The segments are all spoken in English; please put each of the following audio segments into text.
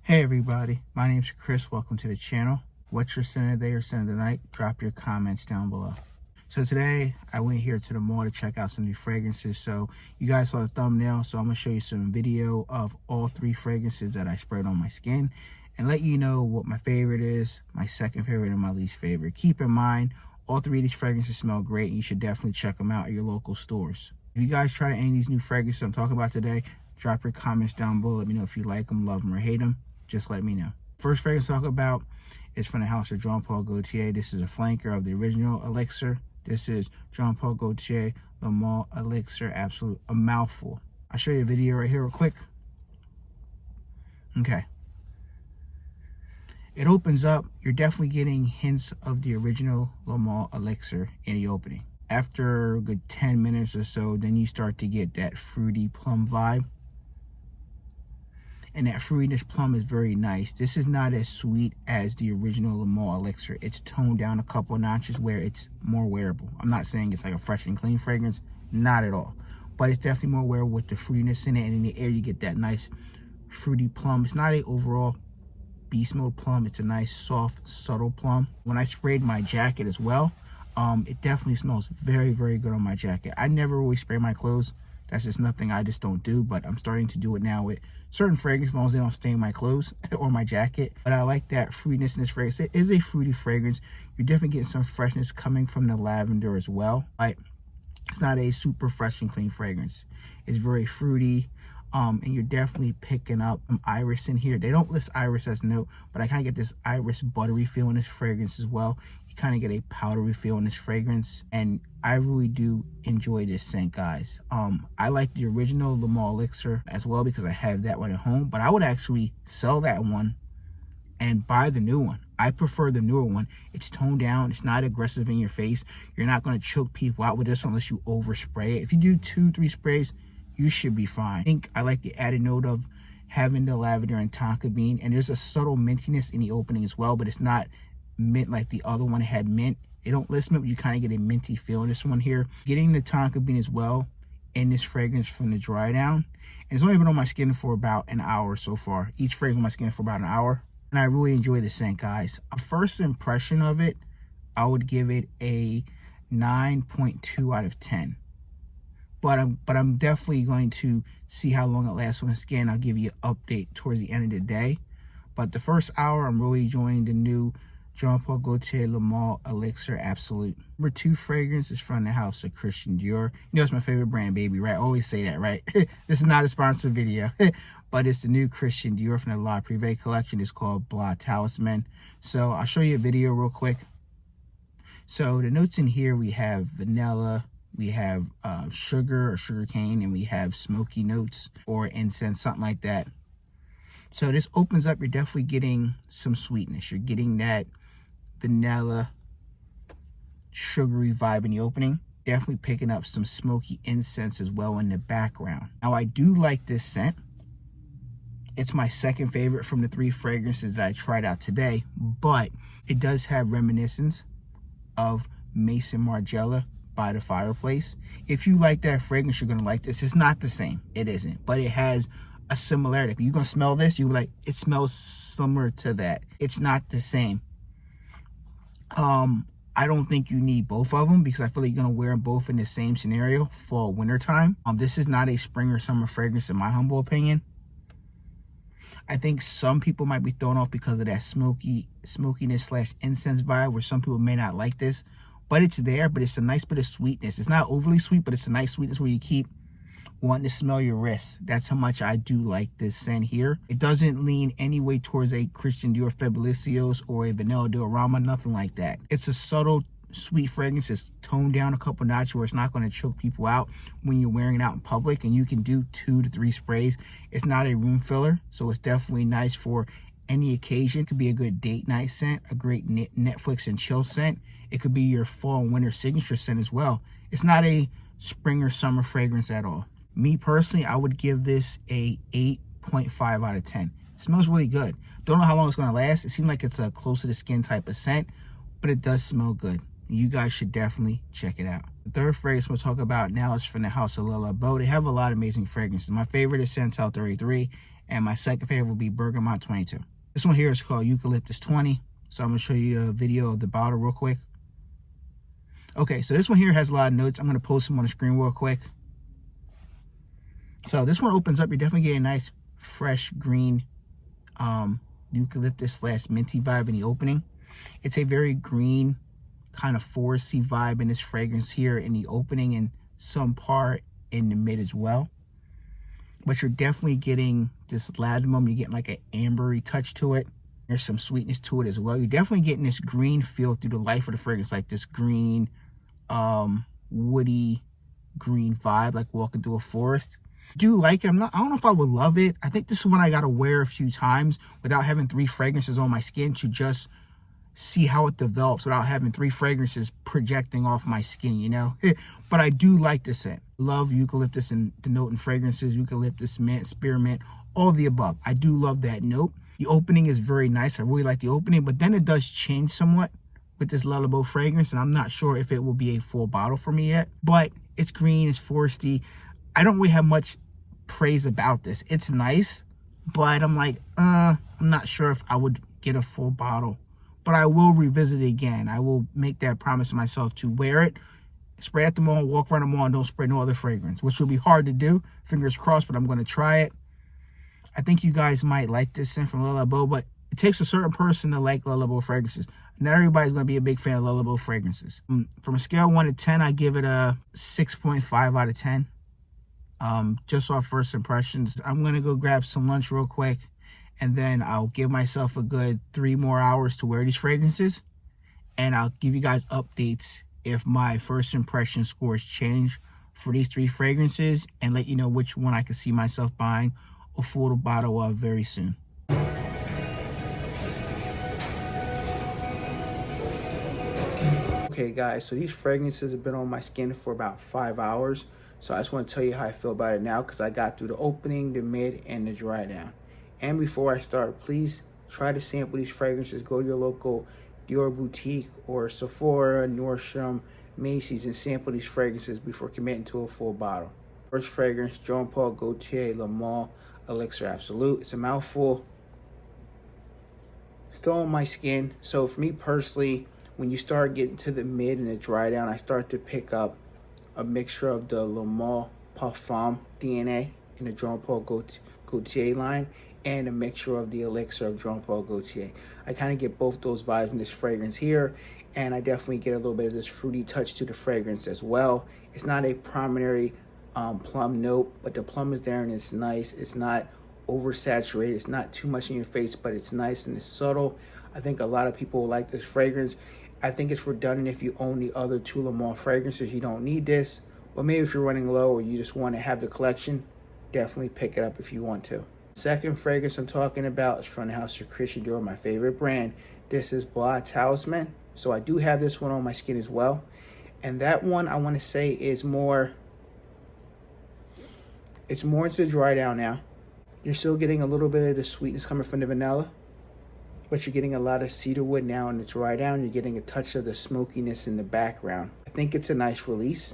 Hey everybody, my name's Chris. Welcome to the channel. What's your scent of the day or scent of the night? Drop your comments down below. So today I went here to the mall to check out some new fragrances. So you guys saw the thumbnail, so I'm gonna show you some video of all three fragrances that I sprayed on my skin and let you know what my favorite is, my second favorite, and my least favorite. Keep in mind, all three of these fragrances smell great and you should definitely check them out at your local stores. If you guys try any of these new fragrances I'm talking about today, drop your comments down below. Let me know if you like them, love them, or hate them. Just let me know. First fragrance to talk about is from the house of Gaultier. This is a flanker of the original Elixir. This is Gaultier Labo Elixir Absolu, a mouthful. I'll show you a video right here real quick. Okay. It opens up. You're definitely getting hints of the original Labo Elixir in the opening. After a good 10 minutes or so, then you start to get that fruity plum vibe. And that fruitiness plum is very nice. This is not as sweet as the original Labo Elixir. It's toned down a couple notches where it's more wearable. I'm not saying it's like a fresh and clean fragrance, not at all. But it's definitely more wearable with the fruitiness in it, and in the air you get that nice fruity plum. It's not a overall beast mode plum. It's a nice, soft, subtle plum. When I sprayed my jacket as well, it definitely smells very, very good on my jacket. I never really spray my clothes. That's just nothing I just don't do, but I'm starting to do it now with certain fragrances as long as they don't stain my clothes or my jacket. But I like that fruitiness in this fragrance. It is a fruity fragrance. You're definitely getting some freshness coming from the lavender as well. Like, it's not a super fresh and clean fragrance. It's very fruity, and you're definitely picking up some iris in here. They don't list iris as a note, but I kind of get this iris buttery feel in this fragrance as well. You kind of get a powdery feel in this fragrance, and I really do enjoy this scent, guys. I like the original Labo Elixir as well because I have that one at home, but I would actually sell that one and buy the new one. I prefer the newer one. It's toned down. It's not aggressive in your face. You're not going to choke people out with this unless you overspray it. If you do 2-3 sprays, you should be fine. I think I like the added note of having the lavender and tonka bean, and there's a subtle mintiness in the opening as well, but it's not mint like the other one had mint. They don't list mint, but you kind of get a minty feel in this one here. Getting the tonka bean as well in this fragrance from the dry down. And it's only been on my skin for about an hour so far. Each fragrance on my skin for about an hour. And I really enjoy the scent, guys. A first impression of it, I would give it a 9.2 out of 10. But I'm definitely going to see how long it lasts on the skin. I'll give you an update towards the end of the day. But the first hour, I'm really enjoying the new Gaultier Labo Elixir Absolu. Number 2 fragrance is from the house of Christian Dior. You know it's my favorite brand, baby, right? I always say that, right? This is not a sponsored video, but it's the new Christian Dior from the La Privé collection. It's called Bois Talisman. So I'll show you a video real quick. So the notes in here, we have vanilla, we have sugar or sugar cane, and we have smoky notes or incense, something like that. So this opens up, you're definitely getting some sweetness. You're getting that vanilla, sugary vibe in the opening. Definitely picking up some smoky incense as well in the background. Now, I do like this scent. It's my second favorite from the 3 fragrances that I tried out today, but it does have reminiscence of Maison Margiela by the fireplace. If you like that fragrance, you're gonna like this. It's not the same, it isn't, but it has a similarity. If you're gonna smell this, you're like, it smells similar to that. It's not the same. I don't think you need both of them because I feel like you're gonna wear them both in the same scenario for winter time. This is not a spring or summer fragrance in my humble opinion. I think some people might be thrown off because of that smokiness / incense vibe, where some people may not like this, but it's there. But it's a nice bit of sweetness. It's not overly sweet, but it's a nice sweetness where you keep wanting to smell your wrist. That's how much I do like this scent here. It doesn't lean any way towards a Christian Dior Fabulicios or a Vanilla Diorama, nothing like that. It's a subtle, sweet fragrance. It's toned down a couple notches where it's not going to choke people out when you're wearing it out in public, and you can do 2 to 3 sprays. It's not a room filler, so it's definitely nice for any occasion. It could be a good date night scent, a great Netflix and chill scent. It could be your fall and winter signature scent as well. It's not a spring or summer fragrance at all. Me personally, I would give this a 8.5 out of 10. It smells really good. Don't know how long it's going to last. It seems like it's a close to the skin type of scent, but it does smell good. You guys should definitely check it out. The third fragrance we'll talk about now is from the house of Labo. They have a lot of amazing fragrances. My favorite is Santal 33, And my second favorite will be Bergamot 22. This one here is called Eucalyptus 20. So I'm going to show you a video of the bottle real quick. Okay, so this one here has a lot of notes. I'm going to post them on the screen real quick. So this one opens up. You're definitely getting a nice, fresh, green eucalyptus / minty vibe in the opening. It's a very green, kind of foresty vibe in this fragrance here in the opening and some part in the mid as well. But you're definitely getting this ladamum. You're getting like an ambery touch to it. There's some sweetness to it as well. You're definitely getting this green feel through the life of the fragrance, like this green, woody green vibe, like walking through a forest. I do like it. I don't know if I would love it. I think this is one I got to wear a few times without having 3 fragrances on my skin to just see how it develops without having 3 fragrances projecting off my skin, you know. But I do like the scent. Love eucalyptus and denoting fragrances, eucalyptus, mint, spearmint, all the above. I do love that note. The opening is very nice. I really like the opening, but then it does change somewhat with this Labo fragrance, and I'm not sure if it will be a full bottle for me yet. But it's green, it's foresty. I don't really have much praise about this. It's nice, but I'm like, I'm not sure if I would get a full bottle. But I will revisit it again. I will make that promise to myself to wear it, spray at the mall, walk around the mall, and don't spray no other fragrance, which will be hard to do. Fingers crossed, but I'm going to try it. I think you guys might like this scent from Labo, but it takes a certain person to like Labo fragrances. Not everybody's going to be a big fan of Labo fragrances. From a scale of 1 to 10, I give it a 6.5 out of 10. Just off first impressions. I'm going to go grab some lunch real quick, and then I'll give myself a good 3 more hours to wear these fragrances, and I'll give you guys updates if my first impression scores change for these 3 fragrances, and let you know which one I can see myself buying a full bottle of very soon. Okay guys, so these fragrances have been on my skin for about 5 hours. So I just want to tell you how I feel about it now, because I got through the opening, the mid, and the dry down. And before I start, please try to sample these fragrances. Go to your local Dior boutique or Sephora, Nordstrom, Macy's, and sample these fragrances before committing to a full bottle. First fragrance, Jean Paul Gaultier Lamo Elixir Absolu. It's a mouthful. Still on my skin. So for me personally, when you start getting to the mid and the dry down, I start to pick up a mixture of the Lamo Parfum DNA in the Jean Paul Gaultier line, and a mixture of the Elixir of Jean Paul Gaultier. I kind of get both those vibes in this fragrance here, and I definitely get a little bit of this fruity touch to the fragrance as well. It's not a primary plum note, but the plum is there and it's nice. It's not oversaturated. It's not too much in your face, but it's nice and it's subtle. I think a lot of people will like this fragrance. I think it's redundant if you own the other 2 Lamo fragrances. You don't need this, but maybe if you're running low or you just want to have the collection, definitely pick it up if you want to. Second fragrance I'm talking about is from the house of Christian Dior, my favorite brand. This is Bois Talisman. So I do have this one on my skin as well. And that one I want to say is more, it's more into the dry down now. You're still getting a little bit of the sweetness coming from the vanilla, but you're getting a lot of cedar wood now in the dry down. You're getting a touch of the smokiness in the background. I think it's a nice release.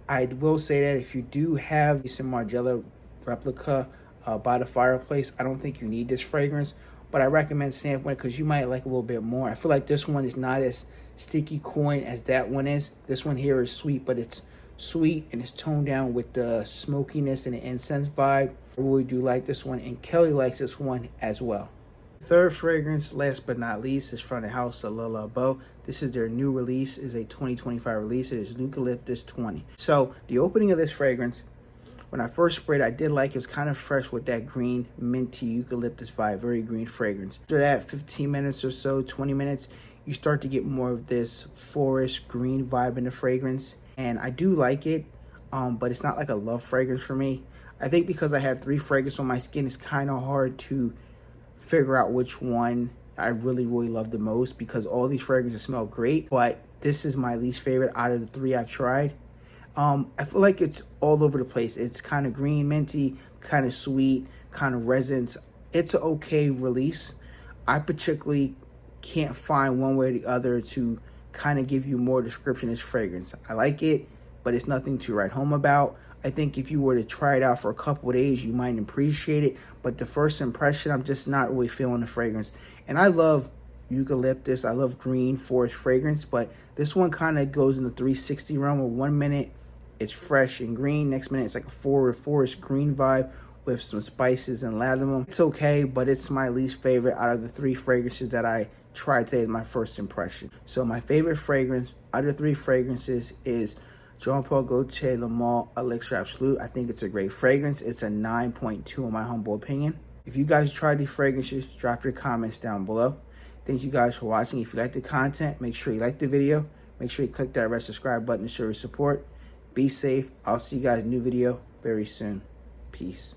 I will say that if you do have some Margiela replica by the fireplace, I don't think you need this fragrance, but I recommend sampling it because you might like a little bit more. I feel like this one is not as sticky coin as that one is. This one here is sweet, but it's sweet and it's toned down with the smokiness and the incense vibe. I really do like this one, and Kelly likes this one as well. Third fragrance, last but not least, is from the house of Labo. This is their new release, is a 2025 release. It is Eucalyptus 20. So the opening of this fragrance, when I first sprayed, I did like it. It's kind of fresh with that green, minty eucalyptus vibe, very green fragrance. After that, 15 minutes or so, 20 minutes, you start to get more of this forest green vibe in the fragrance. And I do like it, but it's not like a love fragrance for me. I think because I have 3 fragrances on my skin, it's kind of hard to figure out which one I really love the most, because all these fragrances smell great, but this is my least favorite out of the 3 I've tried. I feel like it's all over the place. It's kind of green, minty, kind of sweet, kind of resins. It's an okay release. I particularly can't find one way or the other to kind of give you more description of this fragrance. I like it, but it's nothing to write home about. I think if you were to try it out for a couple of days, you might appreciate it. But the first impression, I'm just not really feeling the fragrance. And I love eucalyptus. I love green forest fragrance, but this one kind of goes in the 360 realm, where 1 minute it's fresh and green, next minute it's like a forest green vibe with some spices and lavender. It's okay, but it's my least favorite out of the 3 fragrances that I tried today as my first impression. So my favorite fragrance out of the 3 fragrances is Jean-Paul Gaultier Le Male Elixir Absolu. I think it's a great fragrance. It's a 9.2 in my humble opinion. If you guys tried these fragrances, drop your comments down below. Thank you guys for watching. If you like the content, make sure you like the video. Make sure you click that red subscribe button to show your support. Be safe. I'll see you guys in a new video very soon. Peace.